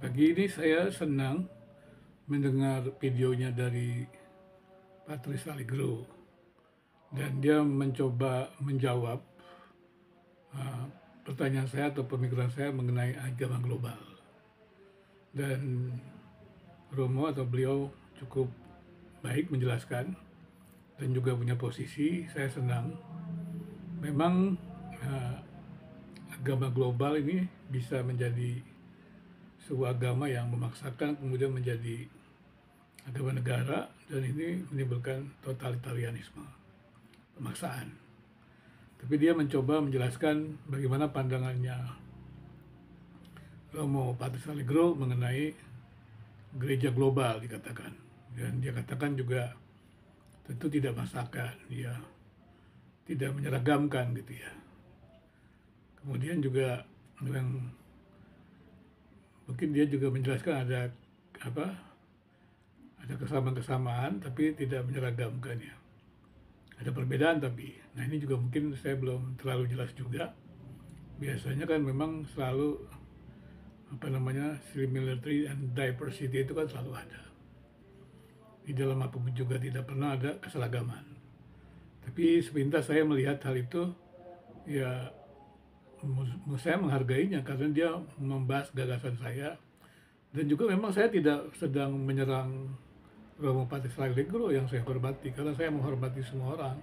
Pagi ini saya senang mendengar videonya dari Patrice Allegro dan dia mencoba menjawab uh, pertanyaan saya atau pemikiran saya mengenai agama global. Dan Romo atau beliau cukup baik menjelaskan dan juga punya posisi. Saya senang. Memang uh, agama global ini bisa menjadi sebuah agama yang memaksakan kemudian menjadi agama negara, dan ini menimbulkan totalitarianisme, pemaksaan. Tapi dia mencoba menjelaskan bagaimana pandangannya Romo Patrice Allegro mengenai gereja global dikatakan. Dan dia katakan juga tentu tidak memaksakan, dia tidak menyeragamkan gitu ya. Kemudian juga yang mungkin dia juga menjelaskan ada apa? Ada kesamaan-kesamaan tapi tidak menyeragamkan ya. Ada perbedaan tapi. Nah, ini juga mungkin saya belum terlalu jelas juga. Biasanya kan memang selalu apa namanya, similarity and diversity itu kan selalu ada. Di dalam apapun juga tidak pernah ada keseragaman. Tapi sepintas saya melihat hal itu, ya saya menghargainya karena dia membahas gagasan saya. Dan juga memang saya tidak sedang menyerang Romo Patrice Allegro yang saya hormati, karena saya menghormati semua orang,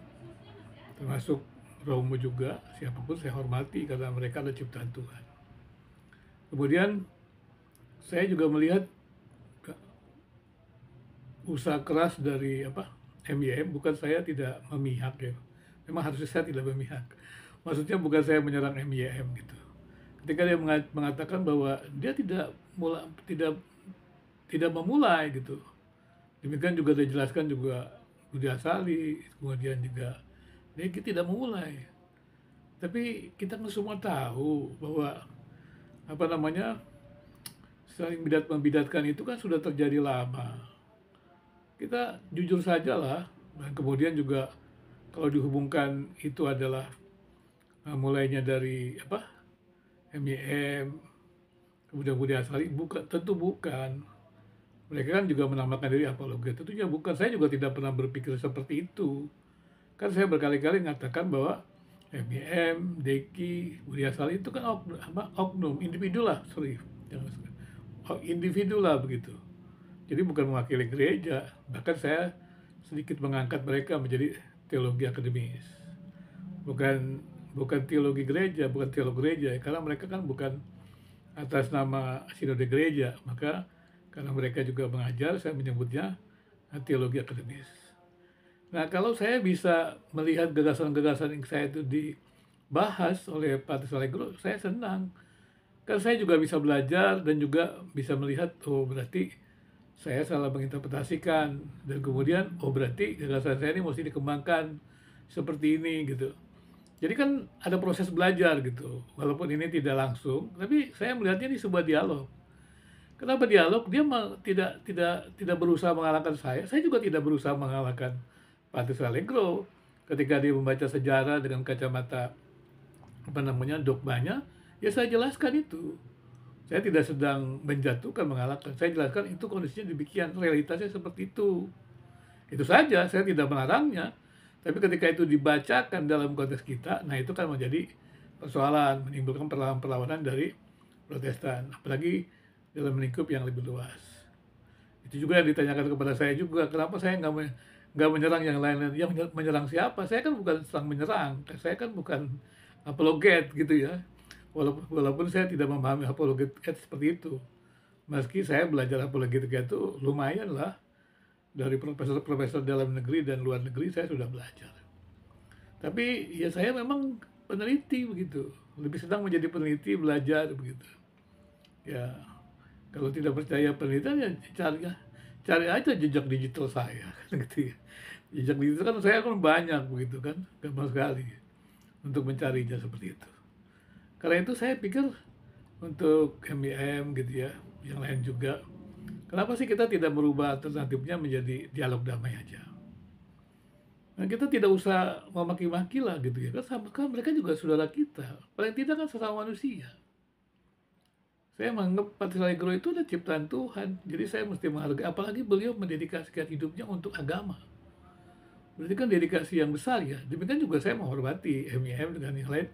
termasuk Romo juga, siapapun saya hormati karena mereka adalah ciptaan Tuhan. Kemudian saya juga melihat usaha keras dari MYM. Bukan saya tidak memihak ya, memang harusnya saya tidak memihak, maksudnya bukan saya menyerang MYM gitu. Ketika dia mengatakan bahwa dia tidak memulai gitu, demikian juga dia jelaskan juga Budi Asali, kemudian juga dia tidak memulai. Tapi kita semua tahu bahwa apa namanya, saling membidatkan itu kan sudah terjadi lama. Kita jujur sajalah. Dan kemudian juga kalau dihubungkan itu adalah mulainya dari MYM, kemudian Budi Asari, bukan, tentu bukan. Mereka kan juga menamakan diri apologet, tentunya bukan. Saya juga tidak pernah berpikir seperti itu. Kan saya berkali-kali mengatakan bahwa MYM, Deki, Budi Asari itu kan oknum, individu lah, sorry, individu lah begitu. Jadi bukan mewakili gereja. Bahkan saya sedikit mengangkat mereka menjadi teologi akademis. Bukan bukan teologi gereja, bukan teolog gereja, karena mereka kan bukan atas nama sinode gereja. Maka karena mereka juga mengajar, saya menyebutnya teologi akademis. Nah, kalau saya bisa melihat gagasan-gagasan yang saya itu dibahas oleh Patrice Allegro, saya senang. Kan saya juga bisa belajar dan juga bisa melihat, oh berarti saya salah menginterpretasikan, dan kemudian oh berarti gagasan saya ini mesti dikembangkan seperti ini gitu. Jadi kan ada proses belajar gitu, walaupun ini tidak langsung, tapi saya melihatnya ini sebuah dialog. Kenapa dialog? Dia tidak berusaha mengalahkan saya juga tidak berusaha mengalahkan Patrice Allegro. Ketika dia membaca sejarah dengan kacamata dogmanya, ya saya jelaskan itu. Saya tidak sedang menjatuhkan, mengalahkan. Saya jelaskan itu kondisinya demikian, realitasnya seperti itu. Itu saja, saya tidak melarangnya. Tapi ketika itu dibacakan dalam konteks kita, nah itu kan menjadi persoalan, menimbulkan perlawanan dari Protestan, apalagi dalam lingkup yang lebih luas. Itu juga yang ditanyakan kepada saya juga, kenapa saya nggak menyerang yang lain-lain. Yang menyerang siapa? Saya kan bukan sedang menyerang, saya kan bukan apologet gitu ya. Walaupun saya tidak memahami apologetika seperti itu. Meski saya belajar apologetika itu lumayan lah. Dari profesor-profesor dalam negeri dan luar negeri saya sudah belajar. Tapi ya saya memang peneliti begitu. Lebih sedang menjadi peneliti, belajar begitu. Ya, kalau tidak percaya penelitian ya cari aja jejak digital saya gitu ya. Jejak digital kan saya kan banyak begitu kan, gampang sekali untuk mencarinya seperti itu. Karena itu saya pikir untuk MIM gitu ya, yang lain juga, kenapa sih kita tidak merubah alternatifnya menjadi dialog damai aja? Nah, kita tidak usah memaki-maki lah gitu ya, kan sama kan mereka juga saudara kita, paling tidak kan sesama manusia. Saya menganggap Patris Allegro itu adalah ciptaan Tuhan, jadi saya mesti menghargai, apalagi beliau mendedikasikan hidupnya untuk agama. Berarti kan dedikasi yang besar ya. Demikian juga saya menghormati MIM dengan yang lain,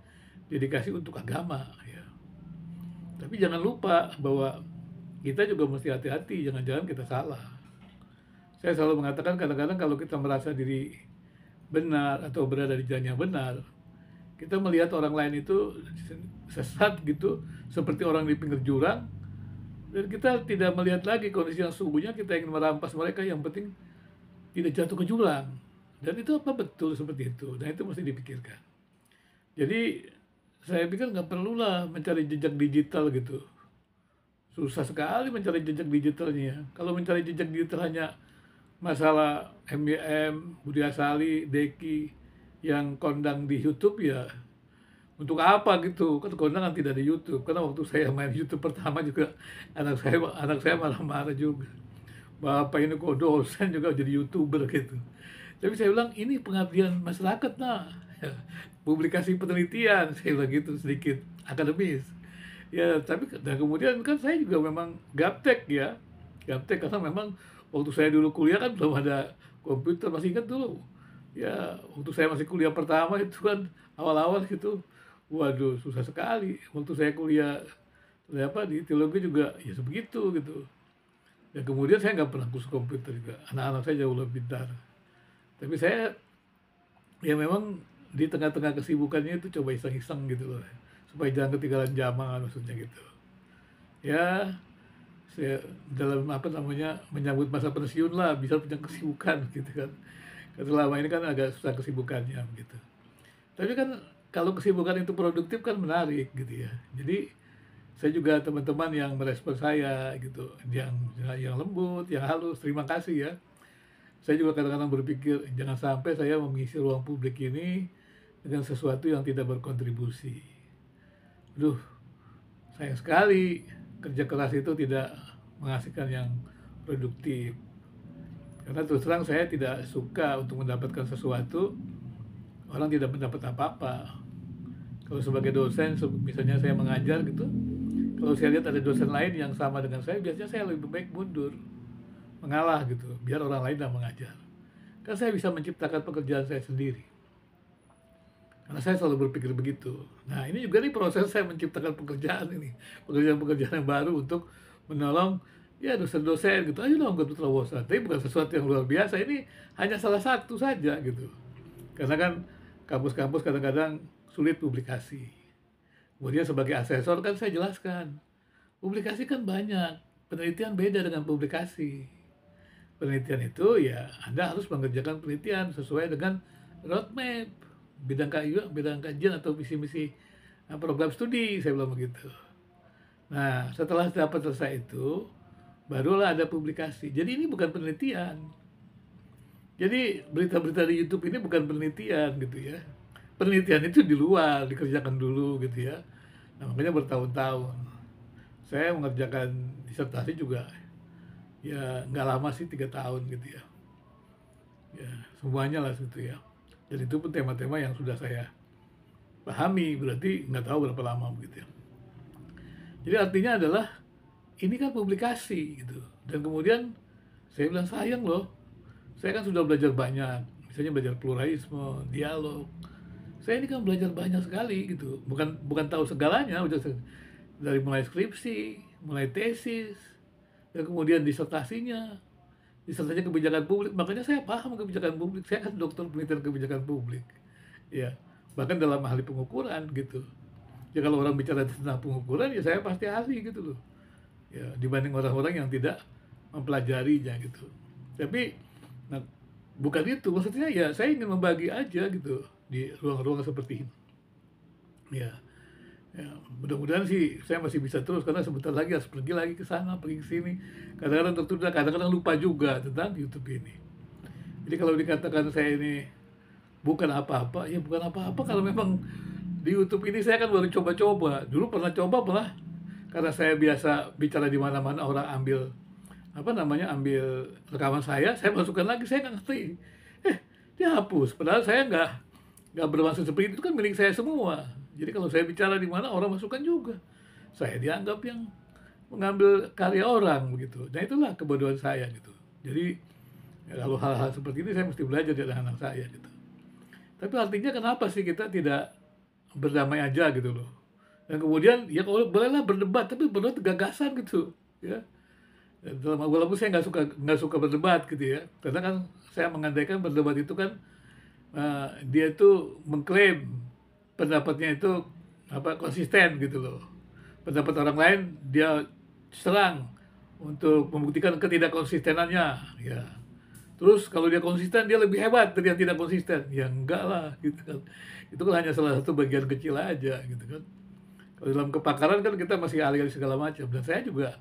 dedikasi untuk agama ya. Tapi jangan lupa bahwa kita juga mesti hati-hati, jangan-jangan kita salah. Saya selalu mengatakan kadang-kadang kalau kita merasa diri benar atau berada di jalan yang benar, kita melihat orang lain itu sesat gitu, seperti orang di pinggir jurang, dan kita tidak melihat lagi kondisi yang sesungguhnya, kita ingin merampas mereka, yang penting tidak jatuh ke jurang. Dan itu apa betul seperti itu? Dan itu mesti dipikirkan. Jadi saya pikir nggak perlulah mencari jejak digital gitu. Susah sekali mencari jejak digitalnya. Kalau mencari jejak digital hanya masalah MYM, Budi Asali, Deki yang kondang di YouTube, ya untuk apa gitu? Kan kondangan tidak di YouTube. Karena waktu saya main YouTube pertama juga anak saya marah-marah juga. Bapak ini kok dosen juga jadi YouTuber gitu. Tapi saya bilang ini pengabdian masyarakat, nah. Publikasi penelitian, saya bilang gitu, sedikit akademis. Ya, tapi dan kemudian kan saya juga memang gaptek ya. Gaptek karena memang waktu saya dulu kuliah kan belum ada komputer, masih ingat dulu. Ya, waktu saya masih kuliah pertama itu kan awal-awal gitu. Waduh, susah sekali. Waktu saya kuliah di teologi juga ya sebegitu gitu. Dan kemudian saya nggak pernah kursus komputer juga. Anak-anak saya jauh lebih pintar. Tapi saya ya memang di tengah-tengah kesibukannya itu coba iseng-iseng gitu loh. Supaya jangan ketinggalan zaman maksudnya gitu. Ya, saya dalam menyambut masa pensiun lah, bisa punya kesibukan gitu kan. Karena selama ini kan agak susah kesibukannya gitu. Tapi kan kalau kesibukan itu produktif kan menarik gitu ya. Jadi saya juga teman-teman yang merespon saya gitu, yang lembut, yang halus, terima kasih ya. Saya juga kadang-kadang berpikir jangan sampai saya mengisi ruang publik ini dengan sesuatu yang tidak berkontribusi. Aduh, sayang sekali kerja keras itu tidak menghasilkan yang produktif. Karena terus terang saya tidak suka untuk mendapatkan sesuatu, orang tidak mendapat apa-apa. Kalau sebagai dosen, misalnya saya mengajar gitu, kalau saya lihat ada dosen lain yang sama dengan saya, biasanya saya lebih baik mundur, mengalah gitu, biar orang lain yang mengajar. Kan saya bisa menciptakan pekerjaan saya sendiri. Karena saya selalu berpikir begitu. Nah, ini juga nih proses saya menciptakan pekerjaan ini. Pekerjaan-pekerjaan yang baru untuk menolong ya dosen-dosen gitu. Ayo dong ikut terobosan. Tapi bukan sesuatu yang luar biasa. Ini hanya salah satu saja gitu. Karena kan kampus-kampus kadang-kadang sulit publikasi. Kemudian sebagai asesor kan saya jelaskan. Publikasi kan banyak. Penelitian beda dengan publikasi. Penelitian itu ya Anda harus mengerjakan penelitian sesuai dengan roadmap, bidang kajian atau visi-misi program studi, saya bilang begitu. Nah, setelah dapat selesai itu, barulah ada publikasi. Jadi ini bukan penelitian. Jadi berita-berita di YouTube ini bukan penelitian gitu ya. Penelitian itu di luar, dikerjakan dulu gitu ya. Nah, makanya bertahun-tahun. Saya mengerjakan disertasi juga ya nggak lama sih, 3 tahun gitu ya. Ya, semuanya lah gitu ya. Dan itu pun tema-tema yang sudah saya pahami, berarti nggak tahu berapa lama begitu ya. Jadi artinya adalah ini kan publikasi gitu. Dan kemudian saya bilang sayang loh, saya kan sudah belajar banyak, misalnya belajar pluralisme, dialog. Saya ini kan belajar banyak sekali gitu, bukan tahu segalanya, dari mulai skripsi, mulai tesis, dan kemudian disertasinya kebijakan publik. Makanya saya paham kebijakan publik, saya kan dokter penelitian kebijakan publik ya, bahkan dalam ahli pengukuran gitu ya. Kalau orang bicara tentang pengukuran ya saya pasti ahli gitu loh ya, dibanding orang-orang yang tidak mempelajarinya gitu. Tapi nah, bukan itu maksudnya, ya saya ingin membagi aja gitu di ruang-ruang seperti ini ya. Ya, mudah-mudahan sih saya masih bisa terus, karena sebentar lagi harus pergi lagi ke sana, pergi ke sini. Kadang-kadang tertunda, kadang-kadang lupa juga tentang YouTube ini. Jadi kalau dikatakan saya ini bukan apa-apa, ya bukan apa-apa kalau memang di YouTube ini saya kan baru coba-coba. Dulu pernah coba malah, karena saya biasa bicara di mana-mana orang ambil ambil rekaman saya masukkan lagi, saya nggak ngerti. Dihapus. Padahal saya nggak bermaksud seperti itu, kan milik saya semua. Jadi kalau saya bicara di mana orang masukkan juga, saya dianggap yang mengambil karya orang begitu. Nah itulah kebodohan saya gitu. Jadi ya, kalau hal-hal seperti ini saya mesti belajar dari anak saya gitu. Tapi artinya kenapa sih kita tidak berdamai aja gitu loh. Dan kemudian ya kalau bolehlah berdebat tapi berdebat gagasan gitu ya. Dan walaupun saya nggak suka berdebat gitu ya. Karena kan saya mengandaikan berdebat itu kan dia itu mengklaim pendapatnya itu konsisten gitu loh. Pendapat orang lain dia serang untuk membuktikan ketidakkonsistenannya ya. Terus kalau dia konsisten dia lebih hebat dari yang tidak konsisten. Ya enggak lah gitu kan. Itu kan hanya salah satu bagian kecil aja gitu kan. Kalau dalam kepakaran kan kita masih ahli-ahli segala macam dan saya juga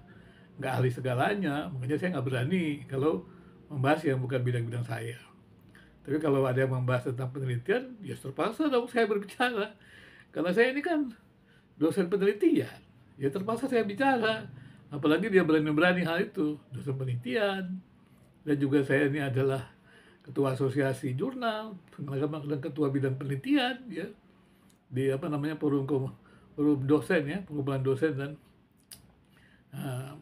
nggak ahli segalanya, makanya saya nggak berani kalau membahas yang bukan bidang-bidang saya. Tapi kalau ada yang membahas tentang penelitian, ya terpaksa dong saya berbicara. Karena saya ini kan dosen penelitian, ya terpaksa saya bicara. Apalagi dia berani-berani hal itu, dosen penelitian. Dan juga saya ini adalah ketua asosiasi jurnal, dan ketua bidang penelitian, ya di forum dosen ya, pengumpulan dosen dan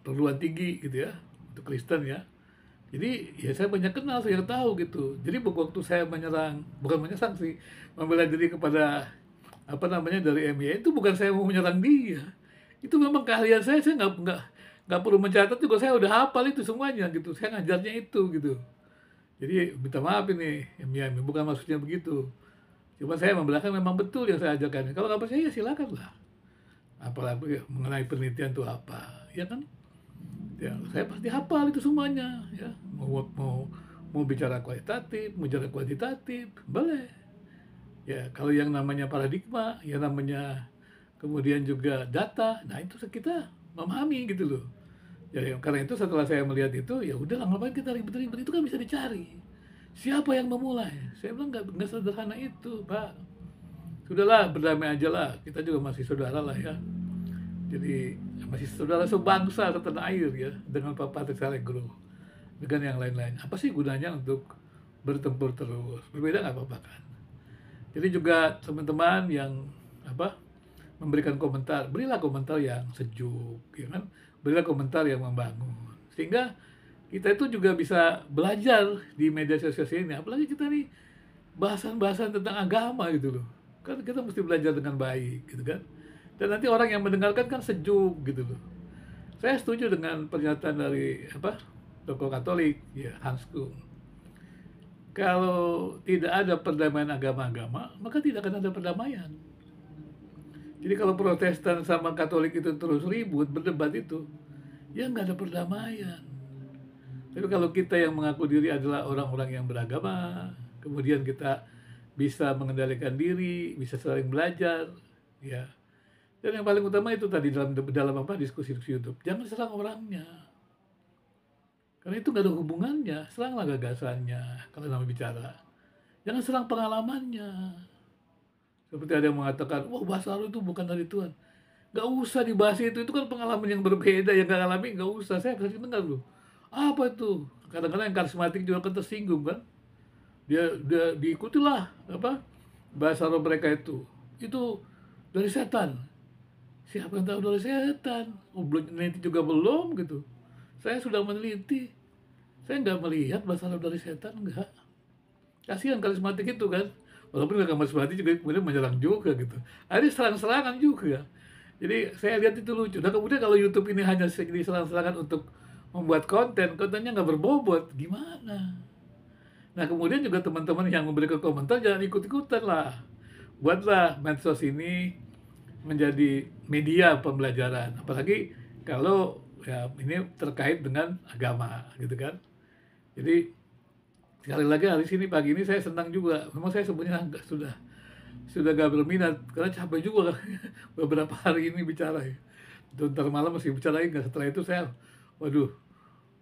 perguruan tinggi gitu ya, untuk Kristen ya. Jadi ya saya banyak kenal, saya tahu gitu. Jadi waktu saya menyerang, bukan menyerang sih, membela diri kepada dari MY itu bukan saya mau menyerang dia. Itu memang keahlian saya nggak perlu mencatat juga saya udah hafal itu semuanya gitu. Saya ngajarnya itu gitu. Jadi minta maaf ini MY, bukan maksudnya begitu. Cuma saya membelakang memang betul yang saya ajarkan. Kalau nggak percaya ya silakan lah. Apalagi mengenai penelitian itu apa, ya kan? Ya, saya pasti hafal itu semuanya, ya. Mau bicara kualitatif, mau bicara kuantitatif, boleh. Ya, kalau yang namanya paradigma, yang namanya kemudian juga data, nah itu kita memahami gitu loh. Ya, karena itu setelah saya melihat itu, ya udah ngapain kita ribet-ribet, itu kan bisa dicari. Siapa yang memulai? Saya bilang nggak sederhana itu, Pak. Sudahlah, berdamai aja lah. Kita juga masih saudara lah ya. Jadi masih saudara sebangsa setanah air ya dengan Pak Patrick Allegro dengan yang lain-lain. Apa sih gunanya untuk bertempur terus? Berbeda nggak apa-apa kan? Jadi juga teman-teman yang memberikan komentar, berilah komentar yang sejuk, ya kan? Berilah komentar yang membangun. Sehingga kita itu juga bisa belajar di media sosial ini. Apalagi kita nih bahasan-bahasan tentang agama gitu loh. Kan kita mesti belajar dengan baik gitu kan. Dan nanti orang yang mendengarkan kan sejuk gitu loh. Saya setuju dengan pernyataan dari tokoh Katolik ya Hans Kung. Kalau tidak ada perdamaian agama-agama, maka tidak akan ada perdamaian. Jadi kalau Protestan sama Katolik itu terus ribut, berdebat itu, ya nggak ada perdamaian. Tapi kalau kita yang mengaku diri adalah orang-orang yang beragama, kemudian kita bisa mengendalikan diri, bisa saling belajar, ya. Dan yang paling utama itu tadi dalam diskusi YouTube, jangan serang orangnya. Karena itu nggak ada hubungannya, seranglah gagasannya kalau nama bicara. Jangan serang pengalamannya. Seperti ada yang mengatakan, wah bahasa itu bukan dari Tuhan. Nggak usah dibahas itu kan pengalaman yang berbeda, yang nggak alami nggak usah. Saya pasti dengar loh. Apa itu? Kadang-kadang yang karismatik juga kan tersinggung kan. Dia diikutilah bahasa roh mereka itu. Itu dari setan. Siapa yang tahu dari setan? Oh, belum meneliti juga belum gitu. Saya sudah meneliti. Saya nggak melihat bahasa roh dari setan, enggak. Kasihan karismatik itu kan. Walaupun karismatik juga kemudian menyerang juga gitu. Ada serang-serangan juga. Jadi saya lihat itu lucu. Dan kemudian kalau YouTube ini hanya jadi serang-serangan untuk membuat kontennya nggak berbobot, gimana? Nah kemudian juga teman-teman yang memberikan komentar jangan ikut-ikutan lah. Buatlah medsos ini menjadi media pembelajaran. Apalagi kalau ya ini terkait dengan agama gitu kan. Jadi sekali lagi hari ini pagi ini saya senang juga. Memang saya sebenarnya sudah gak berminat karena capek juga beberapa hari ini bicara ya. Ntar malam masih bicara lagi. Setelah itu saya, waduh,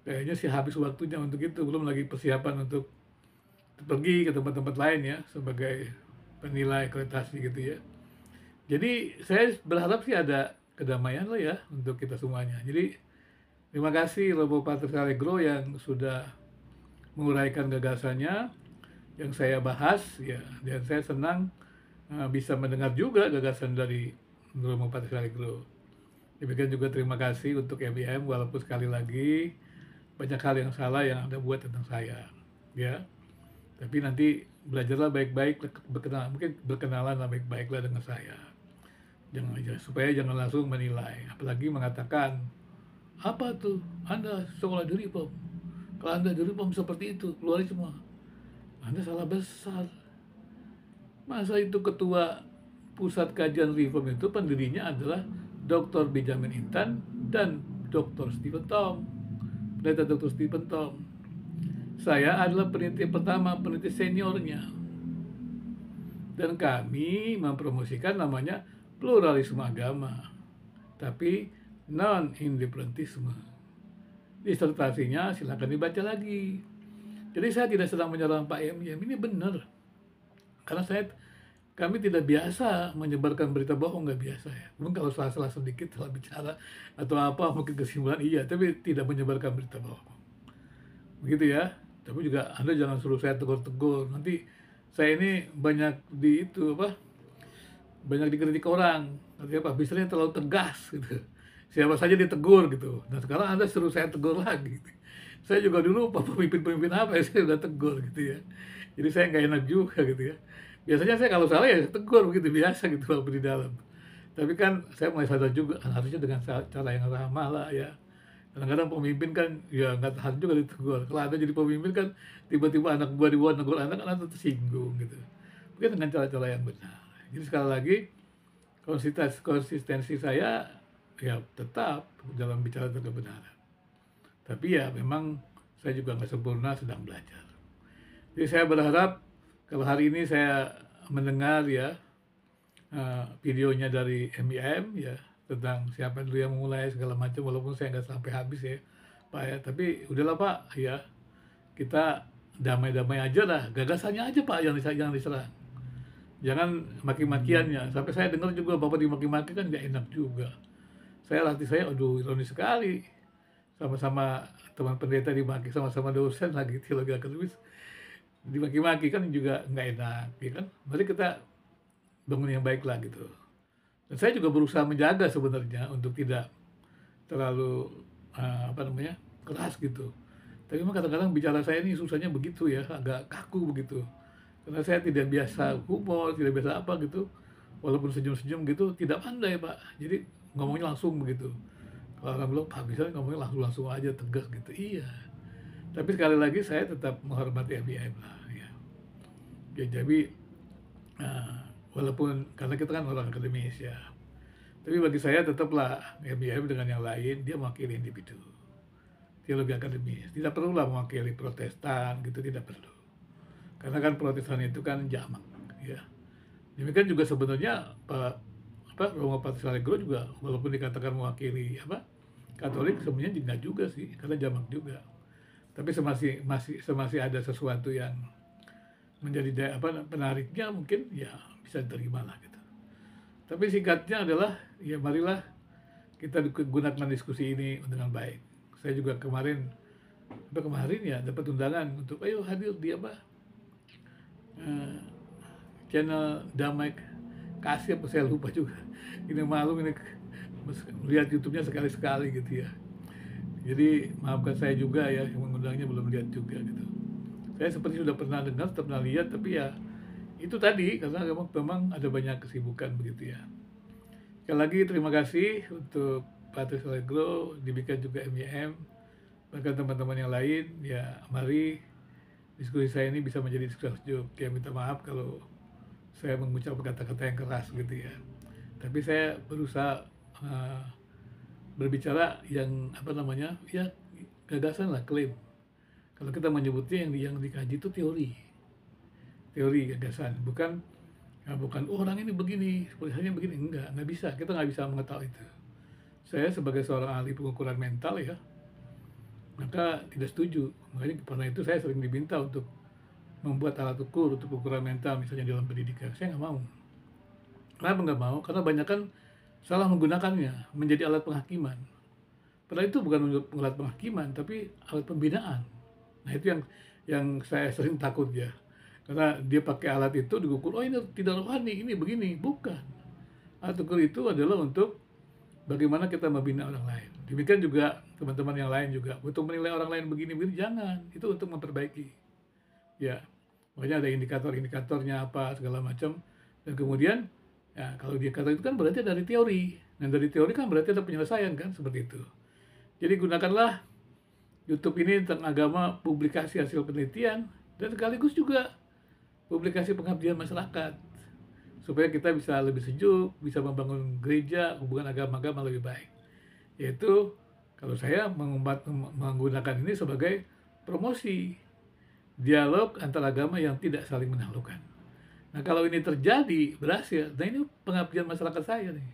kayaknya sih habis waktunya untuk itu. Belum lagi persiapan untuk pergi ke tempat-tempat lain ya sebagai penilai akreditasi gitu ya. Jadi saya berharap sih ada kedamaian lah ya untuk kita semuanya. Jadi terima kasih Robo Patrick Allegro yang sudah menguraikan gagasannya yang saya bahas ya, dan saya senang bisa mendengar juga gagasan dari Romo Patrick Allegro. Demikian juga terima kasih untuk MIM, walaupun sekali lagi banyak hal yang salah yang Anda buat tentang saya, ya. Tapi nanti belajarlah baik-baik, berkenalan, mungkin berkenalan baik-baiklah dengan saya. Jangan aja, supaya jangan langsung menilai, apalagi mengatakan, apa tuh, Anda sekolah di Reform. Kalau Anda di Reform seperti itu, keluar semua. Anda salah besar. Masa itu ketua pusat kajian Reform itu pendirinya adalah Dr. Benjamin Intan dan Dr. Stephen Tom. Pendeta Dr. Stephen Tom. Saya adalah peneliti pertama, peneliti seniornya. Dan kami mempromosikan namanya pluralisme agama, tapi non-indifferentisme. Disertasinya silakan dibaca lagi. Jadi saya tidak sedang menyerang Pak MIM, ini benar. Karena kami tidak biasa menyebarkan berita bohong, nggak biasa ya. Mungkin kalau salah-salah sedikit salah bicara atau apa mungkin kesimpulan iya, tapi tidak menyebarkan berita bohong. Begitu ya. Tapi juga Anda jangan suruh saya tegur-tegur. Nanti saya ini banyak banyak dikritik orang. Artinya apa? Misalnya terlalu tegas gitu. Siapa saja ditegur gitu. Nah sekarang Anda suruh saya tegur lagi. Gitu. Saya juga dulu pemimpin-pemimpin apa ya saya udah tegur gitu ya. Jadi saya nggak enak juga gitu ya. Biasanya saya kalau salah ya tegur begitu biasa gitu walaupun di dalam. Tapi kan saya mulai sadar juga harusnya dengan cara yang ramah lah ya. Kadang-kadang pemimpin kan ya nggak tahan juga ditegur. Kalau Anda jadi pemimpin kan tiba-tiba anak buah dibuat negur anak kan Anda tersinggung gitu. Mungkin dengan cara-cara yang benar. Jadi sekali lagi konsistensi saya ya tetap dalam bicara tentang kebenaran. Tapi ya memang saya juga nggak sempurna, sedang belajar. Jadi saya berharap kalau hari ini saya mendengar ya videonya dari MIM ya tentang siapa dulu yang mulai segala macam, walaupun saya nggak sampai habis ya Pak ya. Tapi udahlah Pak ya, kita damai-damai aja lah, gagasannya aja Pak yang diserang. Jangan maki-makiannya. Sampai saya dengar juga Bapak dimaki-maki kan nggak enak juga. Saya, aduh ironis sekali. Sama-sama teman pendeta dimaki, sama-sama dosen lagi teologi akademis. Dimaki-maki kan juga nggak enak, ya kan? Mari kita bangun yang baik lah gitu. Dan saya juga berusaha menjaga sebenarnya untuk tidak terlalu keras gitu. Tapi memang kadang-kadang bicara saya ini susahnya begitu ya, agak kaku begitu. Karena saya tidak biasa humor, tidak biasa apa gitu. Walaupun senyum-senyum gitu, tidak pandai Pak. Jadi ngomongnya langsung begitu. Kalau orang bilang, Pak bisa ngomongnya langsung aja, tegas gitu. Iya. Tapi sekali lagi saya tetap menghormati FBIM lah. Ya. Ya, jadi walaupun karena kita kan orang akademis ya. Tapi bagi saya tetaplah FBIM dengan yang lain, dia mewakili individu. Teologi akademis. Tidak perlulah mewakili Protestan gitu, tidak perlu. Karena kan Protestan itu kan jamak, ya. Demikian juga sebenarnya Romo Patris Allegro juga walaupun dikatakan mewakili Katolik sebenarnya tidak juga sih, karena jamak juga. Tapi semasih ada sesuatu yang menjadi penariknya mungkin ya bisa diterima lah gitu. Tapi singkatnya adalah ya marilah kita gunakan diskusi ini dengan baik. Saya juga kemarin ya dapat undangan untuk ayo hadir di channel Damai Kasih apa saya lupa juga. Ini malu ini lihat YouTube-nya sekali-sekali gitu ya. Jadi maafkan saya juga ya yang mengundangnya belum lihat juga gitu. Saya seperti sudah pernah dengar, pernah lihat, tapi ya itu tadi karena memang ada banyak kesibukan begitu ya. Sekali lagi terima kasih untuk Patris Allegro, demikian juga MIM, bahkan teman-teman yang lain. Ya mari diskusi saya ini bisa menjadi diskusi sejuk. Ya minta maaf kalau saya mengucapkan kata-kata yang keras gitu ya. Tapi saya berusaha berbicara yang ya gagasan lah, klaim. Kalau kita menyebutnya yang dikaji itu teori gagasan, bukan orang ini begini, polisinya begini, nggak bisa, kita nggak bisa mengetahui itu. Saya sebagai seorang ahli pengukuran mental ya, maka tidak setuju. Makanya karena itu saya sering diminta untuk membuat alat ukur untuk ukuran mental misalnya dalam pendidikan. Saya nggak mau. Kenapa nggak mau? Karena banyak kan salah menggunakannya menjadi alat penghakiman. Padahal itu bukan untuk alat penghakiman, tapi alat pembinaan. Nah itu yang saya sering takut ya. Karena dia pakai alat itu diukur, oh ini tidak rohani, ini begini. Bukan. Alat ukur itu adalah untuk bagaimana kita membina orang lain. Demikian juga teman-teman yang lain juga, untuk menilai orang lain begini-begini jangan, itu untuk memperbaiki. Ya, makanya ada indikator-indikatornya apa segala macam, dan kemudian ya kalau dia kata itu kan berarti dari teori, dan dari teori kan berarti ada penyelesaian kan, seperti itu. Jadi gunakanlah YouTube ini tentang agama, publikasi hasil penelitian, dan sekaligus juga publikasi pengabdian masyarakat, supaya kita bisa lebih sejuk, bisa membangun gereja, hubungan agama-agama lebih baik. Yaitu kalau saya menggunakan ini sebagai promosi dialog antar agama yang tidak saling menaklukkan. Nah kalau ini terjadi, berhasil, nah ini pengabdian masyarakat saya nih.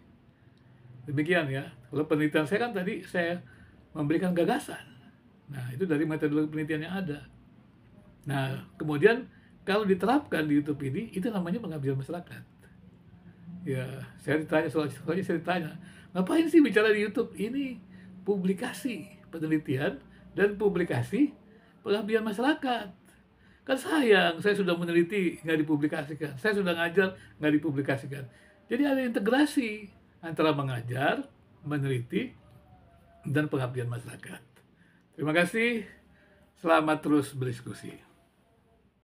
Demikian ya. Kalau penelitian saya kan tadi saya memberikan gagasan. Nah itu dari metode penelitian yang ada. Nah kemudian kalau diterapkan di YouTube ini, itu namanya pengabdian masyarakat. Ya, saya ditanya soalnya saya ditanya, ngapain sih bicara di YouTube? Ini publikasi penelitian dan publikasi pengabdian masyarakat. Kan sayang, saya sudah meneliti nggak dipublikasikan, saya sudah ngajar nggak dipublikasikan. Jadi ada integrasi antara mengajar, meneliti, dan pengabdian masyarakat. Terima kasih, selamat terus berdiskusi.